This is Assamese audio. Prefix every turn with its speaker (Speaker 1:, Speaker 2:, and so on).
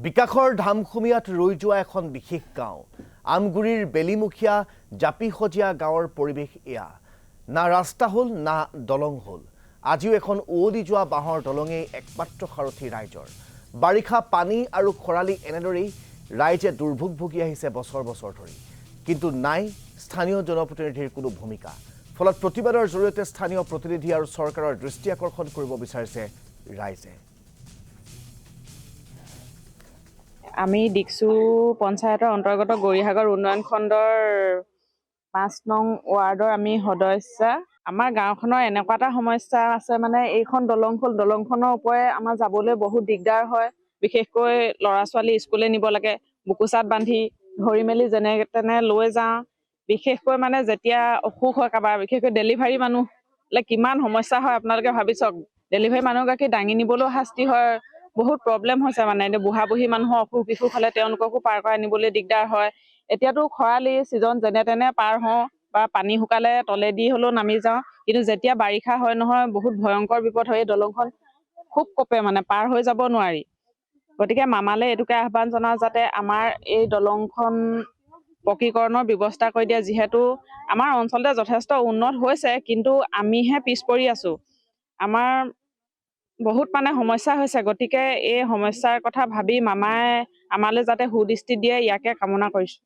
Speaker 1: বিকাশৰ ধামখুমীয়াত ৰৈ যোৱা এখন বিশেষ গাঁও আমগুৰিৰ বেলিমুখীয়া জাপিসজীয়া গাঁৱৰ পৰিৱেশ এয়া না ৰাস্তা হ'ল না দলং হ'ল আজিও এখন ওৱলি যোৱা বাঁহৰ দলঙেই একমাত্ৰ সাৰথি ৰাইজৰ বাৰিষা পানী আৰু খৰালি এনেদৰেই ৰাইজে দুৰ্ভোগ ভুগি আহিছে বছৰ বছৰ ধৰি কিন্তু নাই স্থানীয় জনপ্ৰতিনিধিৰ কোনো ভূমিকা ফলত প্ৰতিবাদৰ জৰিয়তে স্থানীয় প্ৰতিনিধি আৰু চৰকাৰৰ দৃষ্টি আকৰ্ষণ কৰিব বিচাৰিছে ৰাইজে
Speaker 2: আমি ডিকসু পঞ্চায়তৰ অন্তৰ্গত গৰিহাগৰ উন্নয়ন খণ্ডৰ ৫ নং ৱাৰ্ডৰ আমি সদস্যা আমাৰ গাঁওখনৰ এনেকুৱা এটা সমস্যা আছে মানে এইখন দলংখনৰ ওপৰে আমাৰ যাবলৈ বহুত দিগদাৰ হয় বিশেষকৈ ল'ৰা ছোৱালী স্কুলে নিব লাগে বুকুচাত বান্ধি ধৰি মেলি যেনে তেনে লৈ যাওঁ বিশেষকৈ মানে যেতিয়া অসুখ হয় কাবাৰ বিশেষকৈ ডেলিভাৰী মানুহলে কিমান সমস্যা হয় আপোনালোকে ভাবি চাওক ডেলিভাৰী মানুহগৰাকী দাঙি নিবলৈও শাস্তি হয় বহুত প্ৰব্লেম হৈছে মানে এনে বুঢ়া বুঢ়ী মানুহৰ অসুখ বিসুখ হ'লে তেওঁলোককো পাৰ কৰাই নিবলৈ দিগদাৰ হয় এতিয়াতো খৰালি ছিজন যেনে তেনে পাৰ হওঁ বা পানী শুকালে তলেদি হ'লেও নামি যাওঁ কিন্তু যেতিয়া বাৰিষা হয় নহয় বহুত ভয়ংকৰ বিপদ হয় এই দলংখন খুব কপে মানে পাৰ হৈ যাব নোৱাৰি গতিকে মামালে এইটোকে আহ্বান জনাওঁ যাতে আমাৰ এই দলংখন পকীকৰণৰ ব্যৱস্থা কৰি দিয়ে যিহেতু আমাৰ অঞ্চলতে যথেষ্ট উন্নত হৈছে কিন্তু আমিহে পিছ পৰি আছো আমাৰ বহুত মানে সমস্যা হৈছে গতিকে এই সমস্যাৰ কথা ভাবি মামাই আমালৈ যাতে সুদৃষ্টি দিয়ে ইয়াকে কামনা কৰিছোঁ